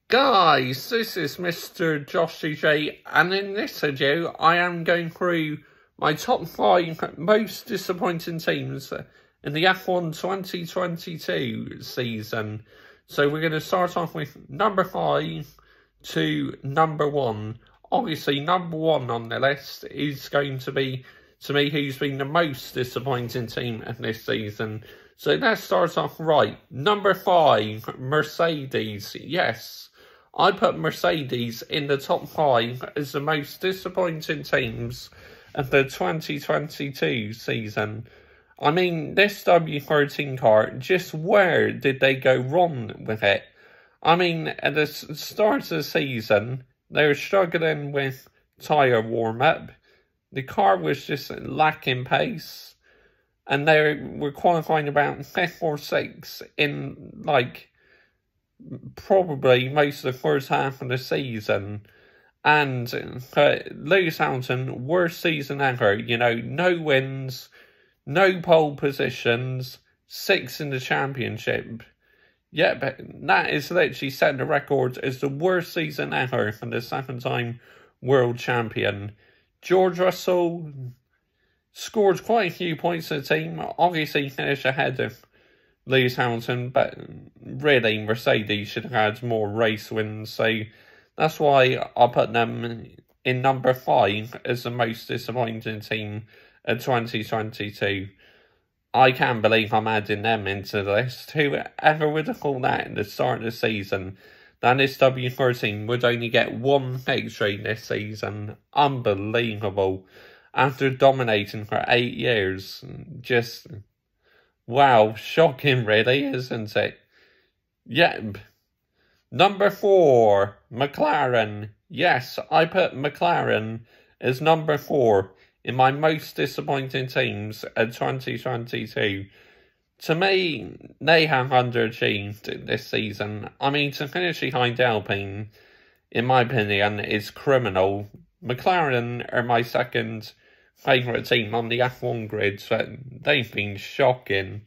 Guys, this is Mr. Joshy J, and in this video, I am going through my top 5 most disappointing teams in the F1 2022 season. So we're going to start off with number 5 to number 1. Obviously, number 1 on the list is going to be, to me, who's been the most disappointing team in this season. So let's start off right. Number 5, Mercedes. Yes, I put Mercedes in the top 5 as the most disappointing teams of the 2022 season. I mean, this W13 car, just where did they go wrong with it? I mean, at the start of the season, they were struggling with tyre warm-up. The car was just lacking pace. And they were qualifying about 5th or 6th in, probably most of the first half of the season. And Lewis Hamilton, worst season ever. You know, no wins, no pole positions, 6th in the championship. Yeah, but that is literally setting the record as the worst season ever for the 2nd-time world champion. George Russell scored quite a few points for the team. Obviously finished ahead of Lewis Hamilton, but really Mercedes should have had more race wins. So that's why I put them in number 5 as the most disappointing team of 2022. I can't believe I'm adding them into the list. Whoever would have thought that at the start of the season, that this W13 would only get 1 victory this season. Unbelievable. After dominating for 8 years. Just, wow, shocking really, isn't it? Yep. Number 4, McLaren. Yes, I put McLaren as number 4 in my most disappointing teams of 2022. To me, they have underachieved this season. I mean, to finish behind Alpine, in my opinion, is criminal. McLaren are my second favourite team on the F1 grid, so they've been shocking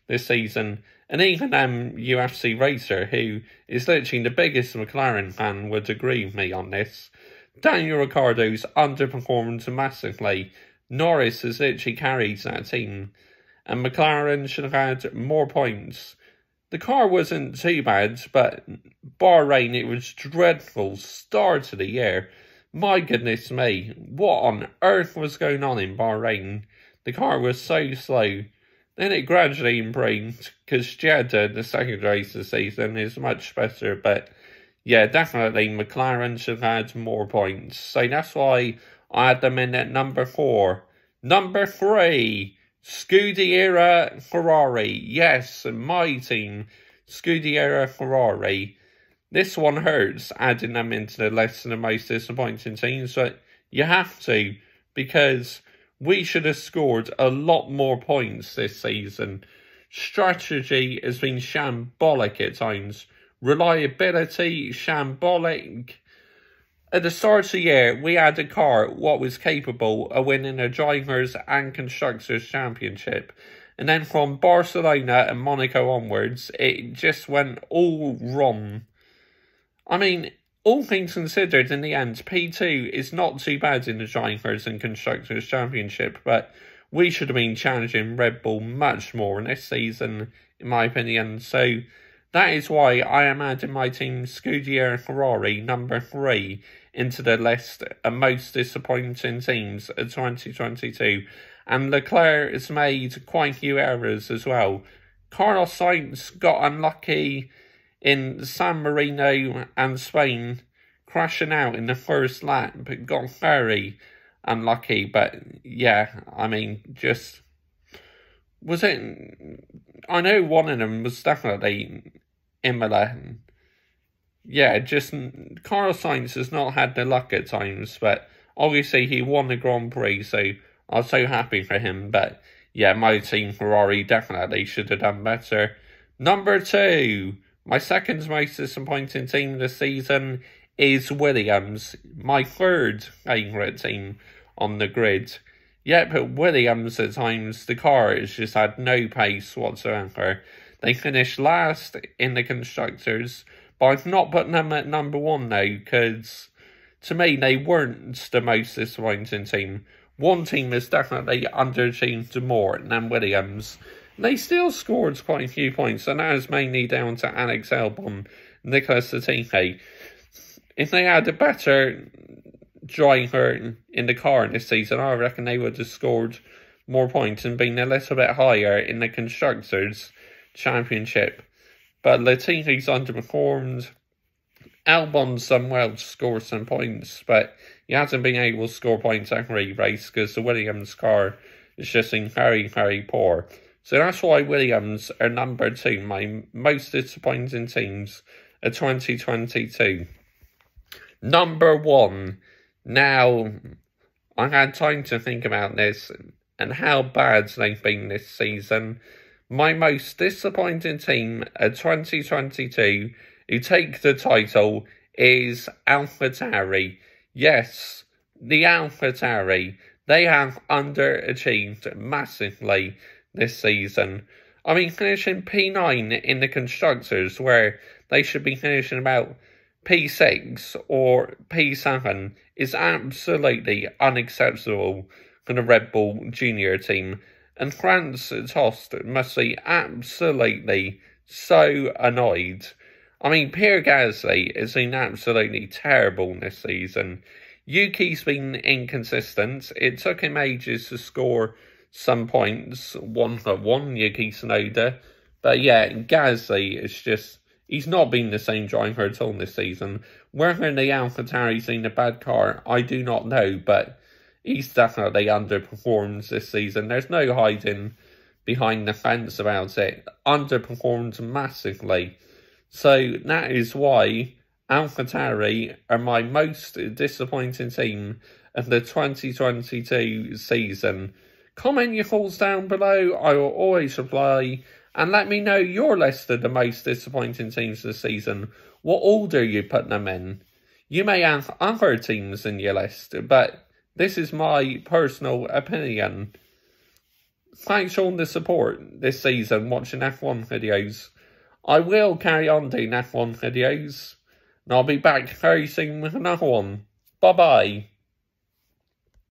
this season. And even UFC Racer, who is literally the biggest McLaren fan, would agree with me on this. Daniel Ricciardo's underperformed massively. Norris has literally carried that team, and McLaren should have had more points. The car wasn't too bad, but Bahrain, it was dreadful start to the year. My goodness me, what on earth was going on in Bahrain? The car was so slow. Then it gradually improved, because Jeddah, the second race of the season, is much better. But yeah, definitely McLaren should have had more points. So that's why I had them in at number 4. Number 3, Scuderia Ferrari. Yes, my team, Scuderia Ferrari. This one hurts, adding them into the list of the most disappointing teams, but you have to, because we should have scored a lot more points this season. Strategy has been shambolic at times. Reliability, shambolic. At the start of the year, we had a car what was capable of winning a Drivers' and Constructors' Championship. And then from Barcelona and Monaco onwards, it just went all wrong. I mean, all things considered, in the end, P2 is not too bad in the Drivers' and Constructors' Championship, but we should have been challenging Red Bull much more in this season, in my opinion. So that is why I am adding my team Scuderia Ferrari, number 3, into the list of most disappointing teams of 2022. And Leclerc has made quite a few errors as well. Carlos Sainz got unlucky in San Marino and Spain, crashing out in the first lap, but got very unlucky. But yeah, I mean, just, was it, I know one of them was definitely Imola. Yeah, just, Carlos Sainz has not had the luck at times, but obviously he won the Grand Prix, so I was so happy for him. But yeah, my team Ferrari definitely should have done better. Number 2, my second most disappointing team this season is Williams, my third favourite team on the grid. Yet, but Williams at times, the car has just had no pace whatsoever. They finished last in the Constructors, But I've not put them at number 1 now, because to me, they weren't the most disappointing team. One team has definitely underachieved more than Williams. They still scored quite a few points, and that is mainly down to Alex Albon, Nicholas Latifi. If they had a better driver in the car this season, I reckon they would have scored more points and been a little bit higher in the Constructors' Championship. But Latifi's underperformed. Albon's done well to score some points, but he hasn't been able to score points every race because the Williams car is just been very, very poor. So that's why Williams are number 2, my most disappointing teams of 2022. Number 1. Now, I had time to think about this and how bad they've been this season. My most disappointing team of 2022 who take the title is AlphaTauri. Yes, the AlphaTauri. They have underachieved massively this season. I mean, finishing P9 in the Constructors, where they should be finishing about P6 or P7, is absolutely unacceptable for the Red Bull Junior team. And Franz Tost must be absolutely so annoyed. I mean, Pierre Gasly has been absolutely terrible this season. Yuki's been inconsistent. It took him ages to score some points, 1-1, Yuki Tsunoda. But yeah, Gasly is just, he's not been the same driver at all this season. Whether the AlphaTauri's in a bad car, I do not know, but he's definitely underperformed this season. There's no hiding behind the fence about it. Underperformed massively. So that is why AlphaTauri are my most disappointing team of the 2022 season. Comment your thoughts down below. I will always reply. And let me know your list of the most disappointing teams this season. What order you put them in. You may have other teams in your list, but this is my personal opinion. Thanks for all the support this season watching F1 videos. I will carry on doing F1 videos, and I'll be back very soon with another one. Bye-bye.